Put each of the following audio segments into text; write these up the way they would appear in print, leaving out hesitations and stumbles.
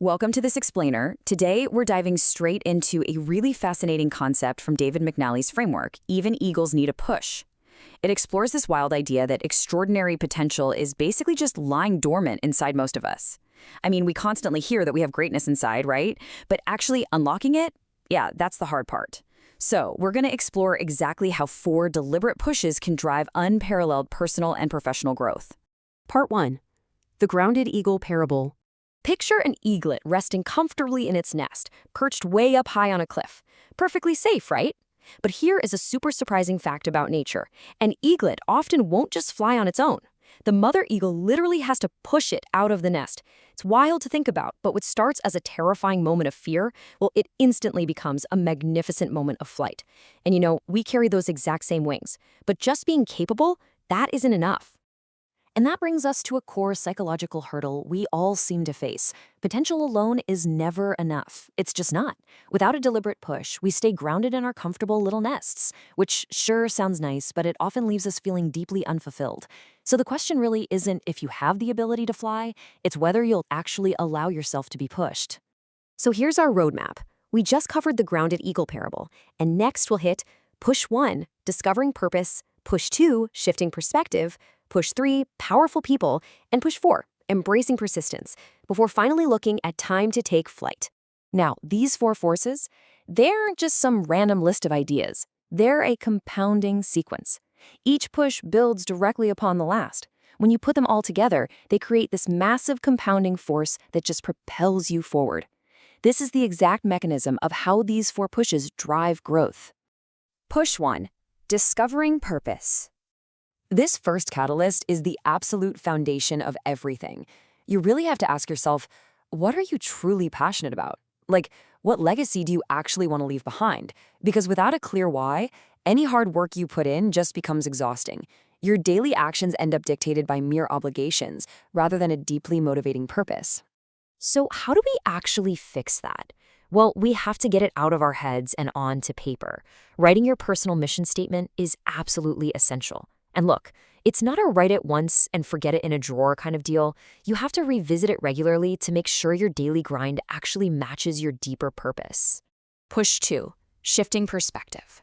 Welcome to this explainer. Today, we're diving straight into a really fascinating concept from David McNally's framework, Even Eagles Need a Push. It explores this wild idea that extraordinary potential is basically just lying dormant inside most of us. I mean, we constantly hear that we have greatness inside, right? But actually unlocking it? Yeah, that's the hard part. So, we're going to explore exactly how 4 deliberate pushes can drive unparalleled personal and professional growth. Part 1. The Grounded Eagle Parable. Picture an eaglet resting comfortably in its nest, perched way up high on a cliff. Perfectly safe, right? But here is a super surprising fact about nature. An eaglet often won't just fly on its own. The mother eagle literally has to push it out of the nest. It's wild to think about, but what starts as a terrifying moment of fear, well, it instantly becomes a magnificent moment of flight. And you know, we carry those exact same wings. But just being capable, that isn't enough. And that brings us to a core psychological hurdle we all seem to face. Potential alone is never enough. It's just not. Without a deliberate push, we stay grounded in our comfortable little nests, which sure sounds nice, but it often leaves us feeling deeply unfulfilled. So the question really isn't if you have the ability to fly, it's whether you'll actually allow yourself to be pushed. So here's our roadmap. We just covered the grounded eagle parable, and next we'll hit push 1, discovering purpose, push 2, shifting perspective, push 3, powerful people, and push 4, embracing persistence, before finally looking at time to take flight. Now, these 4 forces, they aren't just some random list of ideas. They're a compounding sequence. Each push builds directly upon the last. When you put them all together, they create this massive compounding force that just propels you forward. This is the exact mechanism of how these 4 pushes drive growth. Push 1. Discovering purpose. This first catalyst is the absolute foundation of everything. You really have to ask yourself, what are you truly passionate about? Like, what legacy do you actually want to leave behind? Because without a clear why, any hard work you put in just becomes exhausting. Your daily actions end up dictated by mere obligations, rather than a deeply motivating purpose. So how do we actually fix that? Well, we have to get it out of our heads and onto paper. Writing your personal mission statement is absolutely essential. And look, it's not a write it once and forget it in a drawer kind of deal. You have to revisit it regularly to make sure your daily grind actually matches your deeper purpose. Push 2. Shifting perspective.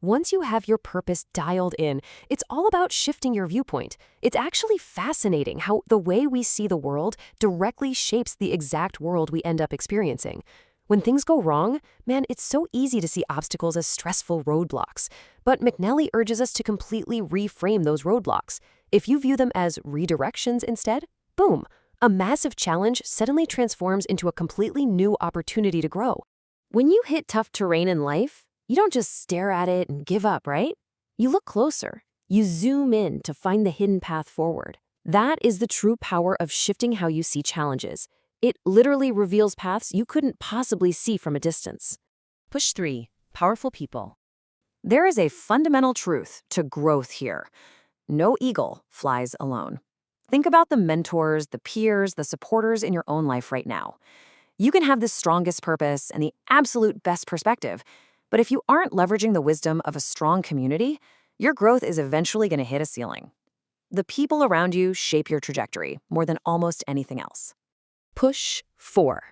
Once you have your purpose dialed in, it's all about shifting your viewpoint. It's actually fascinating how the way we see the world directly shapes the exact world we end up experiencing. When things go wrong, man, it's so easy to see obstacles as stressful roadblocks. But McNally urges us to completely reframe those roadblocks. If you view them as redirections instead, boom, a massive challenge suddenly transforms into a completely new opportunity to grow. When you hit tough terrain in life, you don't just stare at it and give up, right? You look closer. You zoom in to find the hidden path forward. That is the true power of shifting how you see challenges. It literally reveals paths you couldn't possibly see from a distance. Push 3. Powerful people. There is a fundamental truth to growth here. No eagle flies alone. Think about the mentors, the peers, the supporters in your own life right now. You can have the strongest purpose and the absolute best perspective, but if you aren't leveraging the wisdom of a strong community, your growth is eventually going to hit a ceiling. The people around you shape your trajectory more than almost anything else. Push 4.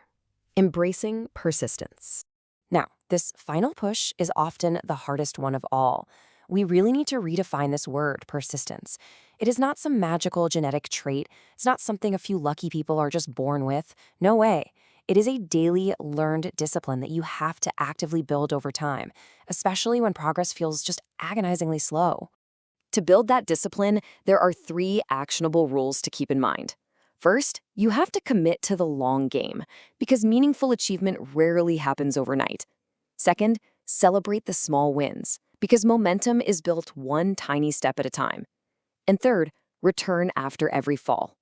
Embracing persistence. Now, this final push is often the hardest one of all. We really need to redefine this word, persistence. It is not some magical genetic trait. It's not something a few lucky people are just born with. No way. It is a daily learned discipline that you have to actively build over time, especially when progress feels just agonizingly slow. To build that discipline, there are 3 actionable rules to keep in mind. First, you have to commit to the long game, because meaningful achievement rarely happens overnight. Second, celebrate the small wins, because momentum is built one tiny step at a time. And third, return after every fall.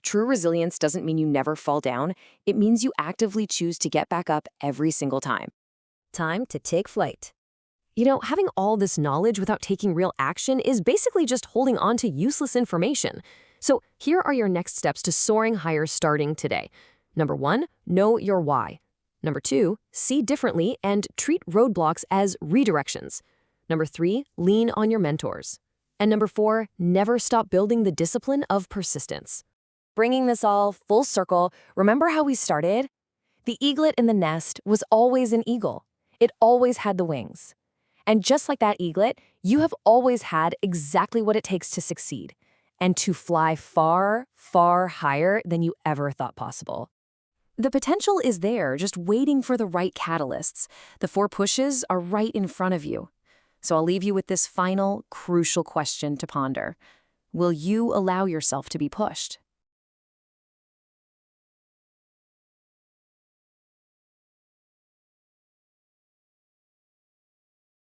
True resilience doesn't mean you never fall down. It means you actively choose to get back up every single time. Time to take flight. You know, having all this knowledge without taking real action is basically just holding on to useless information. So here are your next steps to soaring higher starting today. Number 1, know your why. Number 2, see differently and treat roadblocks as redirections. Number 3, lean on your mentors. And number 4, never stop building the discipline of persistence. Bringing this all full circle, remember how we started? The eaglet in the nest was always an eagle. It always had the wings. And just like that eaglet, you have always had exactly what it takes to succeed and to fly far, far higher than you ever thought possible. The potential is there, just waiting for the right catalysts. The 4 pushes are right in front of you. So I'll leave you with this final, crucial question to ponder. Will you allow yourself to be pushed?